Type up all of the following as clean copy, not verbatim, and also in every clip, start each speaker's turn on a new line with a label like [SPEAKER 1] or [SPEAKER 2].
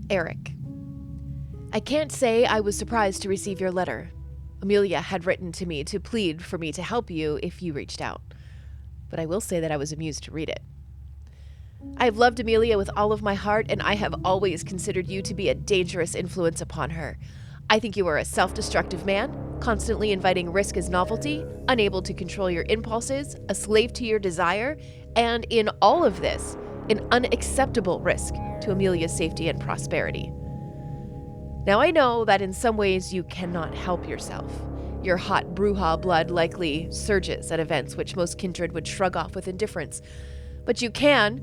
[SPEAKER 1] Eric. I can't say I was surprised to receive your letter. Amelia had written to me to plead for me to help you if you reached out. But I will say that I was amused to read it. I have loved Amelia with all of my heart, and I have always considered you to be a dangerous influence upon her. I think you are a self-destructive man, constantly inviting risk as novelty, unable to control your impulses, a slave to your desire, and in all of this, an unacceptable risk to Amelia's safety and prosperity. Now I know that in some ways you cannot help yourself. Your hot Brujah blood likely surges at events which most kindred would shrug off with indifference. But you can,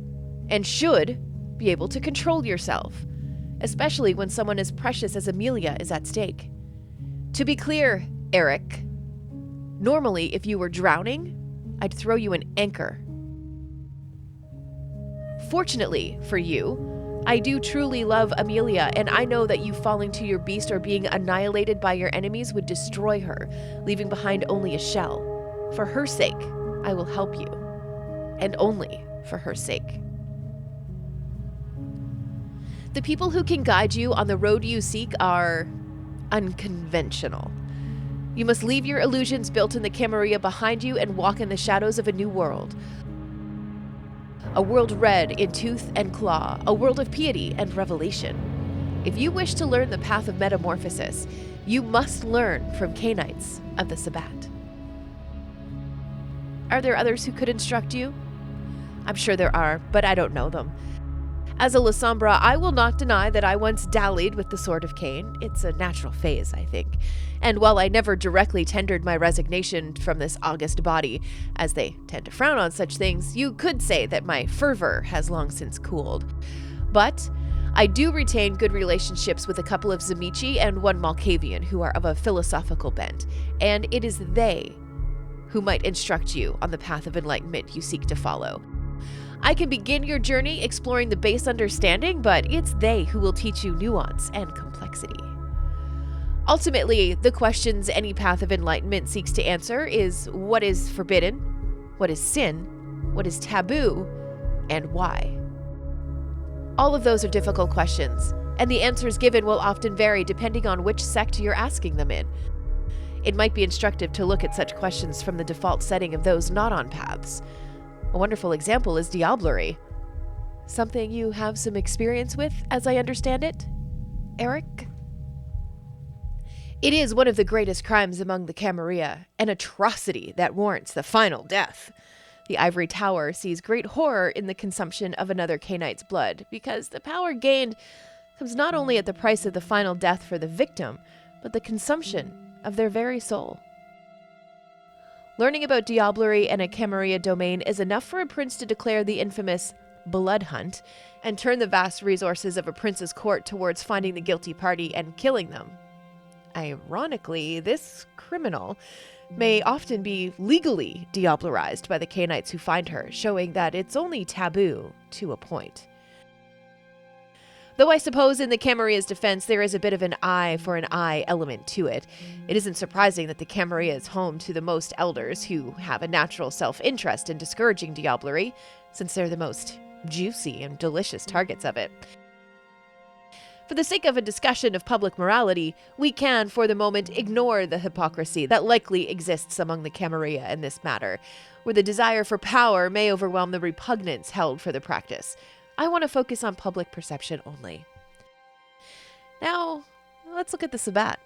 [SPEAKER 1] and should, be able to control yourself, especially when someone as precious as Amelia is at stake. To be clear, Eric, normally if you were drowning, I'd throw you an anchor. Fortunately for you, I do truly love Amelia, and I know that you falling to your beast or being annihilated by your enemies would destroy her, leaving behind only a shell. For her sake, I will help you. And only for her sake. The people who can guide you on the road you seek are unconventional. You must leave your illusions built in the Camarilla behind you and walk in the shadows of a new world. A world red in tooth and claw, a world of piety and revelation. If you wish to learn the Path of Metamorphosis, you must learn from Cainites of the Sabbat. Are there others who could instruct you? I'm sure there are, but I don't know them. As a Lasombra, I will not deny that I once dallied with the Sword of Cain. It's a natural phase, I think. And while I never directly tendered my resignation from this august body, as they tend to frown on such things, you could say that my fervor has long since cooled. But I do retain good relationships with a couple of Zamichi and one Malkavian who are of a philosophical bent, and it is they who might instruct you on the path of enlightenment you seek to follow. I can begin your journey exploring the base understanding, but it's they who will teach you nuance and complexity. Ultimately, the questions any path of enlightenment seeks to answer is what is forbidden, what is sin, what is taboo, and why. All of those are difficult questions, and the answers given will often vary depending on which sect you're asking them in. It might be instructive to look at such questions from the default setting of those not on paths. A wonderful example is diablerie. Something you have some experience with, as I understand it, Eric? It is one of the greatest crimes among the Camarilla, an atrocity that warrants the final death. The Ivory Tower sees great horror in the consumption of another Cainite's blood, because the power gained comes not only at the price of the final death for the victim, but the consumption of their very soul. Learning about diablerie and a Camarilla domain is enough for a prince to declare the infamous blood hunt and turn the vast resources of a prince's court towards finding the guilty party and killing them. Ironically, this criminal may often be legally diablerized by the Cainites who find her, showing that it's only taboo to a point. Though I suppose in the Camarilla's defense there is a bit of an eye for an eye element to it, it isn't surprising that the Camarilla is home to the most elders who have a natural self-interest in discouraging diablerie, since they're the most juicy and delicious targets of it. For the sake of a discussion of public morality, we can, for the moment, ignore the hypocrisy that likely exists among the Camarilla in this matter, where the desire for power may overwhelm the repugnance held for the practice. I want to focus on public perception only. Now, let's look at the Sabbat.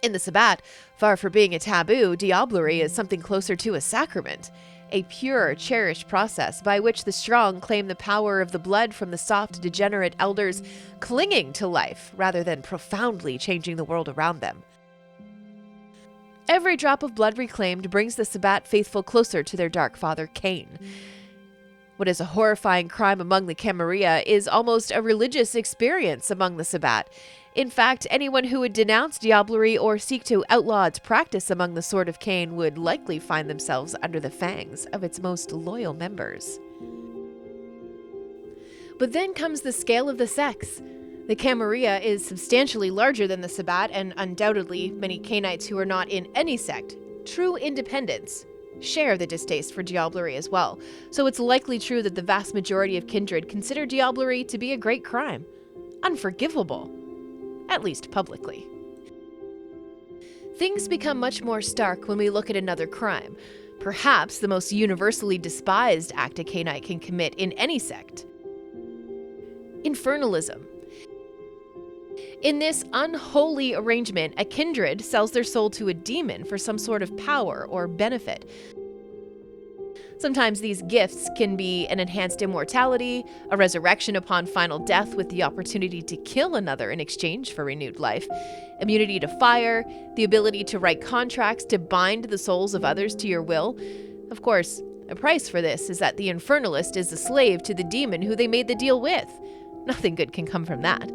[SPEAKER 1] In the Sabbat, far from being a taboo, diablerie is something closer to a sacrament, a pure, cherished process by which the strong claim the power of the blood from the soft, degenerate elders clinging to life rather than profoundly changing the world around them. Every drop of blood reclaimed brings the Sabbat faithful closer to their dark father, Cain. What is a horrifying crime among the Camarilla is almost a religious experience among the Sabbat. In fact, anyone who would denounce diablerie or seek to outlaw its practice among the Sword of Cain would likely find themselves under the fangs of its most loyal members. But then comes the scale of the sects. The Camarilla is substantially larger than the Sabbat, and undoubtedly many Cainites who are not in any sect, true independents, share the distaste for diablerie as well, so it's likely true that the vast majority of Kindred consider diablerie to be a great crime. unforgivable, at least publicly. Things become much more stark when we look at another crime, perhaps the most universally despised act a Cainite can commit in any sect: Infernalism. In this unholy arrangement, a kindred sells their soul to a demon for some sort of power or benefit. Sometimes these gifts can be an enhanced immortality, a resurrection upon final death with the opportunity to kill another in exchange for renewed life, immunity to fire, the ability to write contracts to bind the souls of others to your will. Of course, a price for this is that the infernalist is a slave to the demon who they made the deal with. Nothing good can come from that.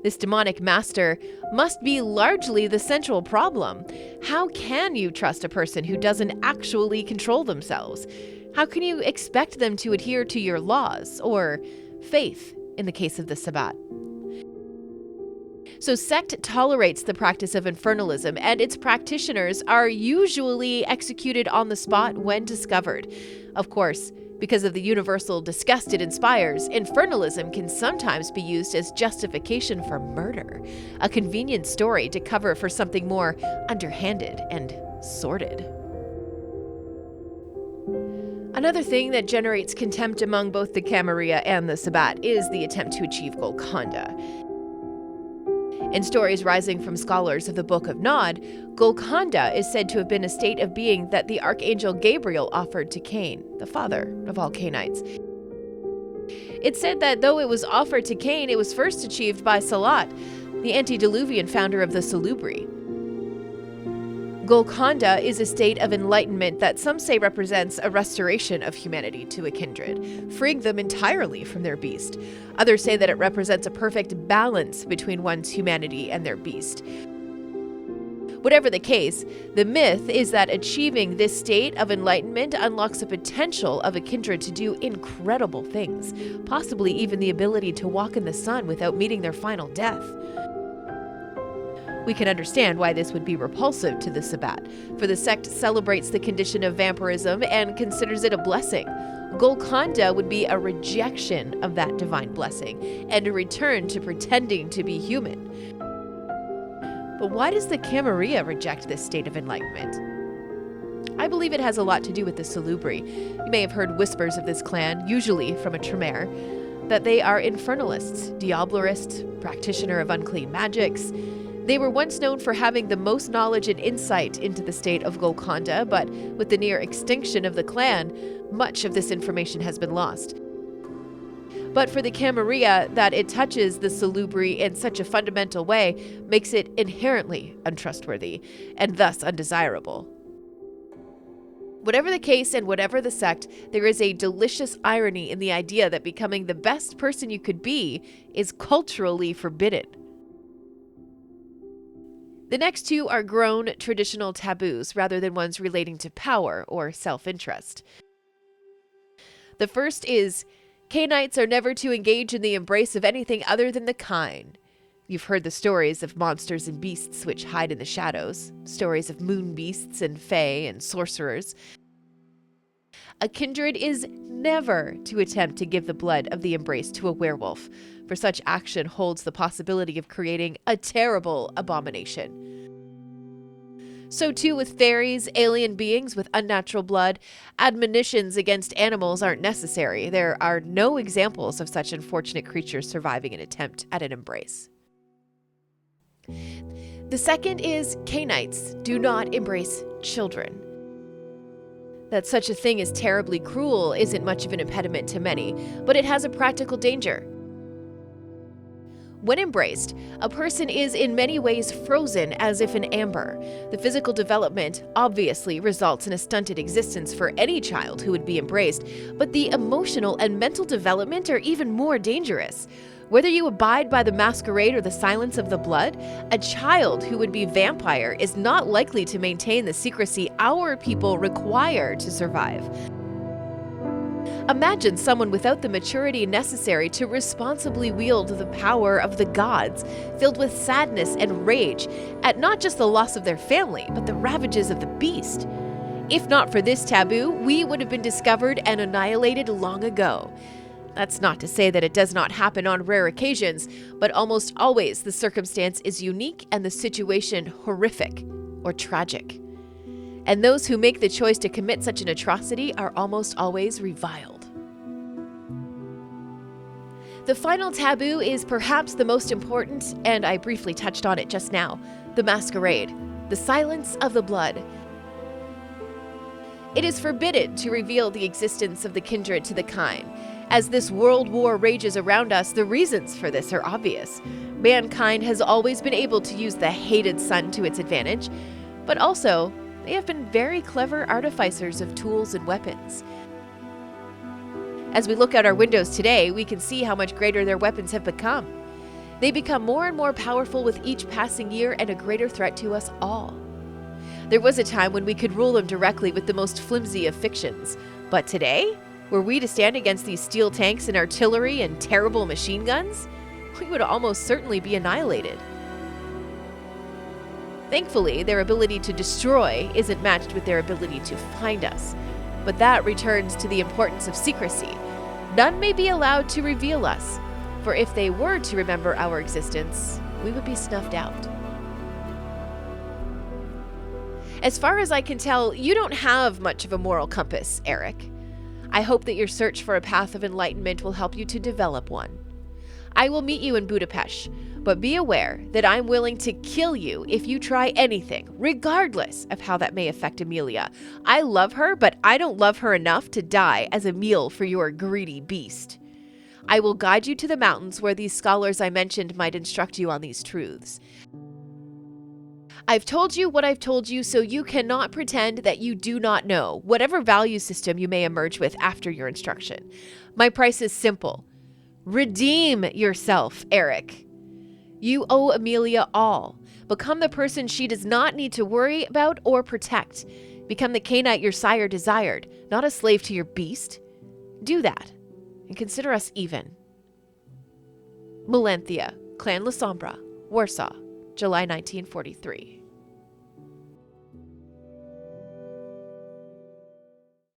[SPEAKER 1] This demonic master must be largely the central problem. How can you trust a person who doesn't actually control themselves? How can you expect them to adhere to your laws, or faith in the case of the Sabbat? So sect tolerates the practice of infernalism, and its practitioners are usually executed on the spot when discovered. Of course, because of the universal disgust it inspires, infernalism can sometimes be used as justification for murder, a convenient story to cover for something more underhanded and sordid. Another thing that generates contempt among both the Camarilla and the Sabbat is the attempt to achieve Golconda. In stories rising from scholars of the Book of Nod, Golconda is said to have been a state of being that the Archangel Gabriel offered to Cain, the father of all Cainites. It's said that though it was offered to Cain, it was first achieved by Salat, the antediluvian founder of the Salubri. Golconda is a state of enlightenment that some say represents a restoration of humanity to a kindred, freeing them entirely from their beast. Others say that it represents a perfect balance between one's humanity and their beast. Whatever the case, the myth is that achieving this state of enlightenment unlocks the potential of a kindred to do incredible things, possibly even the ability to walk in the sun without meeting their final death. We can understand why this would be repulsive to the Sabbat, for the sect celebrates the condition of vampirism and considers it a blessing. Golconda would be a rejection of that divine blessing and a return to pretending to be human. But why does the Camarilla reject this state of enlightenment? I believe it has a lot to do with the Salubri. You may have heard whispers of this clan, usually from a Tremere, that they are infernalists, diablerists, practitioner of unclean magics. They were once known for having the most knowledge and insight into the state of Golconda, but with the near extinction of the clan, much of this information has been lost. But for the Camarilla, that it touches the Salubri in such a fundamental way makes it inherently untrustworthy, and thus undesirable. Whatever the case and whatever the sect, there is a delicious irony in the idea that becoming the best person you could be is culturally forbidden. The next two are grown traditional taboos rather than ones relating to power or self-interest. The first is, Cainites are never to engage in the embrace of anything other than the kine. You've heard the stories of monsters and beasts which hide in the shadows, stories of moon beasts and fae and sorcerers. A kindred is never to attempt to give the blood of the embrace to a werewolf, for such action holds the possibility of creating a terrible abomination. So too with fairies, alien beings with unnatural blood, admonitions against animals aren't necessary. There are no examples of such unfortunate creatures surviving an attempt at an embrace. The second is Cainites do not embrace children. That such a thing is terribly cruel isn't much of an impediment to many, but it has a practical danger. When embraced, a person is in many ways frozen as if in amber. The physical development obviously results in a stunted existence for any child who would be embraced, but the emotional and mental development are even more dangerous. Whether you abide by the masquerade or the silence of the blood, a child who would be vampire is not likely to maintain the secrecy our people require to survive. Imagine someone without the maturity necessary to responsibly wield the power of the gods, filled with sadness and rage at not just the loss of their family, but the ravages of the beast. If not for this taboo, we would have been discovered and annihilated long ago. That's not to say that it does not happen on rare occasions, but almost always the circumstance is unique and the situation horrific or tragic. And those who make the choice to commit such an atrocity are almost always reviled. The final taboo is perhaps the most important, and I briefly touched on it just now, the masquerade, the silence of the blood. It is forbidden to reveal the existence of the kindred to the kind. As this world war rages around us, the reasons for this are obvious. Mankind has always been able to use the hated sun to its advantage, but also they have been very clever artificers of tools and weapons. As we look out our windows today, we can see how much greater their weapons have become. They become more and more powerful with each passing year and a greater threat to us all. There was a time when we could rule them directly with the most flimsy of fictions, but today, were we to stand against these steel tanks and artillery and terrible machine guns, we would almost certainly be annihilated. Thankfully, their ability to destroy isn't matched with their ability to find us, but that returns to the importance of secrecy. None may be allowed to reveal us, for if they were to remember our existence, we would be snuffed out. As far as I can tell, you don't have much of a moral compass, Eric. I hope that your search for a path of enlightenment will help you to develop one. I will meet you in Budapest, but be aware that I'm willing to kill you if you try anything, regardless of how that may affect Amelia. I love her, but I don't love her enough to die as a meal for your greedy beast. I will guide you to the mountains where these scholars I mentioned might instruct you on these truths. I've told you what I've told you, so you cannot pretend that you do not know, whatever value system you may emerge with after your instruction. My price is simple. Redeem yourself, Eric. You owe Amelia all. Become the person she does not need to worry about or protect. Become the Cainite your sire desired, not a slave to your beast. Do that, and consider us even. Melanthia, Clan La Sombra, Warsaw, July 1943.